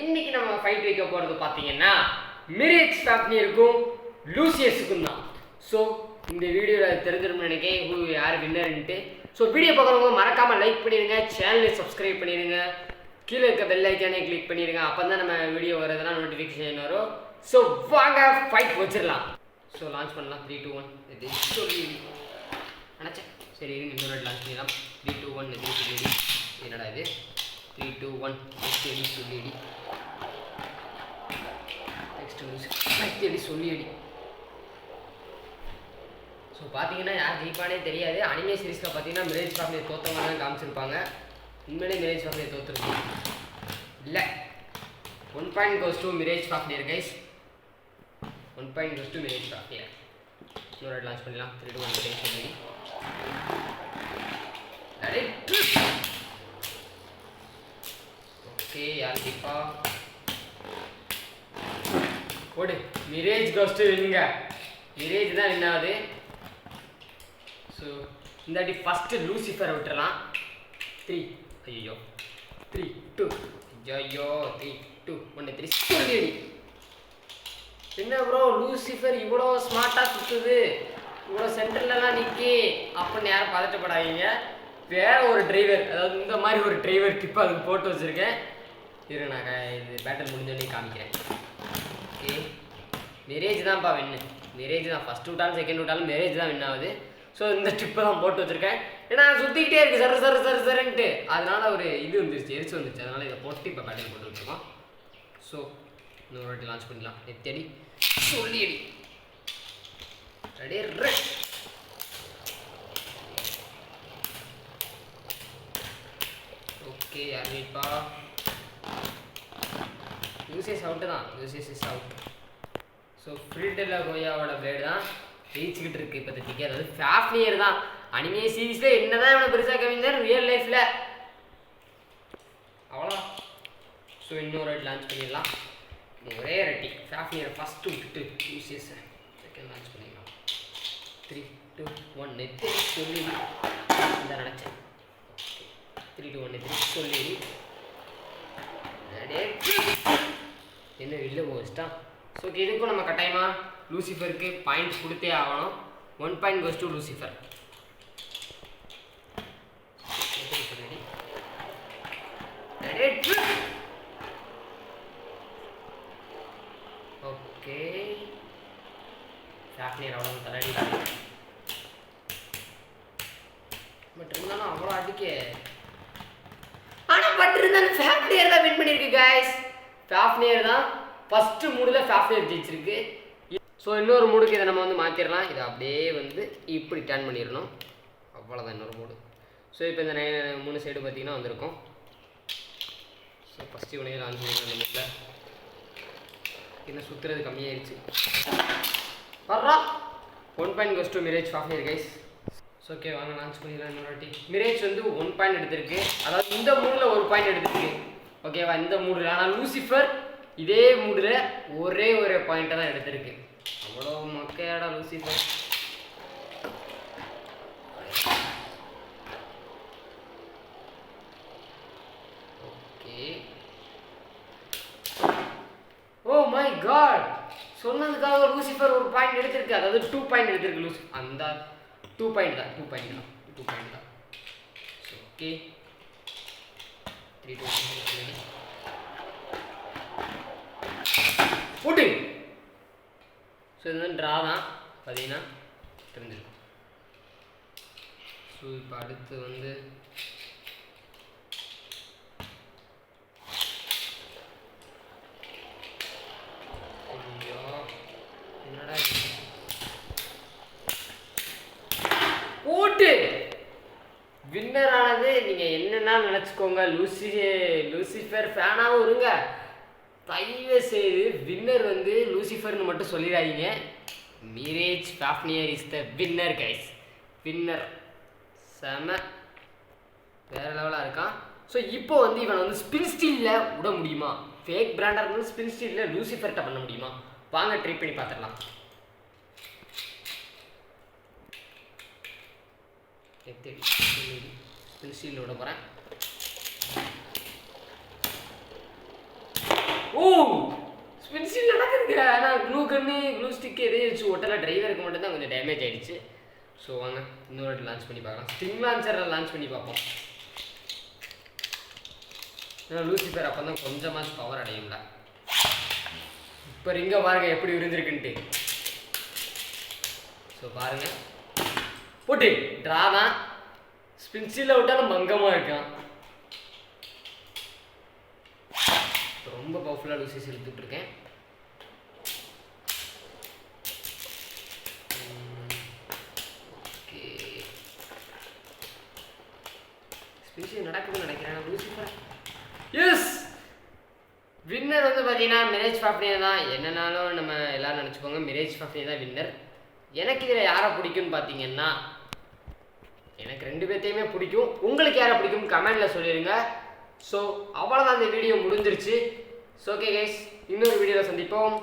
இன்னைக்கு நம்ம ஃபைட் வைக்க போகிறது பார்த்தீங்கன்னா மிரேஜ் ஃபேப்னியருக்கும் லூசியஸுக்கும் தான். ஸோ இந்த வீடியோவில் தெரிஞ்சிருக்கும்னு நினைக்கிறேன் யார் வின்னர்ன்ட்டு. ஸோ வீடியோ பார்க்குறவங்க மறக்காமல் லைக் பண்ணிடுங்க, சேனலை சப்ஸ்கிரைப் பண்ணிடுங்க, கீழே இருக்க பெல் ஐக்கானே கிளிக் பண்ணிடுங்க. அப்போ தான் நம்ம வீடியோ வரதுனா நோட்டிஃபிகேஷன் வரும். ஸோ வாங்க ஃபைட் வச்சிடலாம். ஸோ லான்ச் பண்ணலாம். 3, 2, 1 இது சொல்லி நினச்சேன். சரி இருங்க, இன்னொரு லான்ச் பண்ணிடலாம். 3, 2, 1 இது சொல்லி என்னடா இது 3, 2, 1 நெக்ஸ்ட் சொல்லிடி. நெக்ஸ்ட் சொல்லிடி. ஸோ பார்த்தீங்கன்னா யார் ஜெயிப்பானே தெரியாது. அனிமே சீரீஸில் பார்த்தீங்கன்னா மிரேஜ் ஃபேப்னியர் தோற்றவங்க தான் காமிச்சிருப்பாங்க. உண்மையிலே மிரேஜ் ஃபேப்னியர் தோற்றுருக்கு இல்லை. 1 point goes to Mirage Fafnir guys. 1 point goes to Mirage Fafnir. இன்னொரு லான்ச் பண்ணலாம். 3, 2, 1 சொல்லி ஓகே. யார் ஜெயிப்பா? ஓடு. மிரேஜ் கோஸ்ட்டு வின்னுங்க. மிரேஜ் தான் வின் ஆகுது. ஸோ இந்த வாட்டி ஃபஸ்ட்டு லூசிஃபரை விட்டுறலாம். 3 ஐயோ 3, 2 ஐயோ 3, 2, 1 3 சொல்லிடி. என்ன ப்ரோ லூசிஃபர் இவ்வளோ ஸ்மார்ட்டாக சுற்றுது, இவ்வளோ சென்டர்லலாம் நிற்கி அப்படின்னு யாரும் பதட்டப்படாதீங்க. வேற ஒரு டிரைவர், அதாவது இந்த மாதிரி ஒரு டிரைவர் டிப்பு அதுக்கு போட்டு வச்சுருக்கேன். இரு நான் இது பேட்டர் முடிஞ்சோடனே காமிக்கிறேன். ஓகே மிரேஜ் தான்ப்பா வின்னு. மிரேஜ் தான் ஃபஸ்ட் விட்டாலும் செகண்ட் விட்டாலும் மிரேஜ் தான் வின் ஆகுது. ஸோ இந்த டிப்பை தான் போட்டு வச்சுருக்கேன். ஏன்னா சுற்றிக்கிட்டே இருக்குது சருன்ட்டு, அதனால ஒரு இது வந்துருச்சு, எரிச்சு வந்துருச்சு. அதனால் இதை போட்டு இப்போ பேட்டர் போட்டு வச்சுருக்கோம். ஸோ இன்னொரு வாட்டி லான்ச் பண்ணிடலாம். நெத்தடி சொல்லியடி ரெடி ரெட். ஓகே யார் ஜெயிப்பா? யூசிஎஸ் அவுட்டு தான். UCS is out. ஸோ ஃப்ரீடெல்லா கோயாவோட பிளேடு தான் ஜெயிச்சுக்கிட்டு இருக்குது இப்போதைக்கு. அதாவது ஃபேப்னியர் தான் அனிமே சீரீஸில் என்ன தான் இவனை பெருசாக கவிஞர் ரியல் லைஃப்பில் அவ்வளோ. ஸோ இன்னொரு வாட்டி லான்ச் பண்ணிடலாம். ஒரே ரெட்டி ஃபேப்னியர் ஃபஸ்ட்டு விட்டுட்டு யூசிஎஸ் செகண்ட் லான்ச் பண்ணிடலாம். 3, 2, 1 நெத்து சொல்லி இந்த நினச்சேன். 3, 2, 1 நெத்து சொல்லி என்ன வெளில போச்சுட்டா. ஸோ இதுக்கும் நம்ம கட்டாயமாக லூசிஃபருக்கு பாயிண்ட்ஸ் கொடுத்தே ஆகணும். 1 point goes to Lucifer. Okay Fafnir அவ்வளோ தலாடி பட் இருந்தாலும் அவ்வளோ அடிக்க. ஆனால் பட் இருந்தாலும் ஃபேப்னியர் தான் வின் பண்ணியிருக்கு கைஸ். ஃபேப்னியர் தான் ஃபஸ்ட்டு மூடில் ஃபேப்னியர் ஜெயிச்சிருக்கு. ஸோ இன்னொரு மூடுக்கு இதை நம்ம வந்து மாற்றிடலாம். இதை அப்படியே வந்து இப்படி டர்ன் பண்ணிடணும். அவ்வளோதான் இன்னொரு மூடு. ஸோ இப்போ இந்த 3 சைடு பார்த்திங்கன்னா வந்திருக்கும். ஸோ ஃபஸ்ட்டு இவனையே லான்ச் பண்ணிடலாம். அந்த மூடில் இன்னும் சுற்றுறது கம்மியாகிடுச்சு. வர்றா 1 point goes to Mirage Fafnir guys. So okay வாங்க லான்ச் பண்ணிடலாம் இன்னொரு வாட்டி. மிரேஜ் வந்து 1 பாயிண்ட் எடுத்திருக்கு. அதாவது இந்த மூடில் 1 பாயிண்ட் எடுத்திருக்கு. ஓகேவா இந்த மூடில். ஆனால் லூசிஃபர் இதே மூடில் ஒரே ஒரு பாயிண்ட்டை தான் எடுத்திருக்கு. அவ்வளோ மொக்கையாடா Lucifer. Okay oh my God, சொன்னதுக்காக லூசிஃபர் ஒரு பாயிண்ட் எடுத்திருக்கு. அதாவது 2 பாயிண்ட் எடுத்திருக்கு லூசிஃபர். அந்த 2 பாயிண்ட் தான். 2 பாயிண்ட் தான். ஓகே 3, 2, 1 போட்டு. ஸோ இது வந்து ட்ரா தான் பார்த்தீங்கன்னா தெரிஞ்சிருக்கும். ஸோ இப்போ அடுத்து வந்து என்னடா போட்டு வின்னர் ஆனது. நீங்கள் என்னென்னா நினச்சிக்கோங்க, லூசிஃபர் ஃபேனாகவும் இருங்க. தயவு செய்து வின்னர் வந்து லூசிஃபர்னு மட்டும் சொல்லிடாதீங்க. Mirage Fafnir is the winner guys. Winner செம வேறு லெவலாக இருக்கான். ஸோ இப்போ வந்து இவனை வந்து ஸ்பின் ஸ்டீலில் விட முடியுமா? ஃபேக் பிராண்டாக இருந்தாலும் ஸ்பின் ஸ்டீலில் லூசிஃபர்கிட்ட பண்ண முடியுமா? வாங்க ட்ரை பண்ணி பார்த்துடலாம். ஸ்பின் ஸ்டீலில் விட போகிறேன். ஓ ஸ்பின்ஸில் நடக்குதுங்க. ஆனால் க்ளூ கன்னு க்ளூ ஸ்டிக் எதையும் வச்சு ஒட்டலை. டிரைவருக்கு மட்டும் தான் கொஞ்சம் டேமேஜ் ஆகிடுச்சு. ஸோ வாங்க இன்னொரு வாட்டி லான்ச் பண்ணி பார்க்கலாம். ஸ்டிங் லான்ச்சரில் லான்ச் பண்ணி பார்ப்போம். ஏன்னா லூசிஃபர் அப்போ தான் கொஞ்சமாச்சு பவர் அடையும்ல. இப்போ ரிங்க பாருங்க எப்படி விருந்திருக்குன்ட்டு. ஸோ பாருங்க போட்டு ட்ரா தான். ஸ்பின்ஸில் விட்டாலும் மங்கமாக இருக்கான். ரொம்ப பவர்ஃபுல்லாக லூசிஸ் எடுத்துட்ருக்கேன். ஓகே ஸ்பின்ஸில் நடக்குதுன்னு நினைக்கிறேன். லூசிஃபர் எஸ் வின்னர் வந்து பார்த்தீங்கன்னா மிரேஜ் ஃபாஃப்னியா தான். என்னன்னாலும் நம்ம எல்லோரும் நினச்சிக்கோங்க, மிரேஜ் ஃபாஃப்னியா தான் வின்னர். எனக்கு இதில் யாரை பிடிக்கும்னு பார்த்தீங்கன்னா எனக்கு 2 பேர்த்தையுமே பிடிக்கும். உங்களுக்கு யாரை பிடிக்கும் கமெண்டில் சொல்லிடுங்க. ஸோ அவ்வளோதான், இந்த வீடியோ முடிஞ்சிருச்சு. ஸோ ஓகே கைஸ், இன்னொரு வீடியோவில் சந்திப்போம்.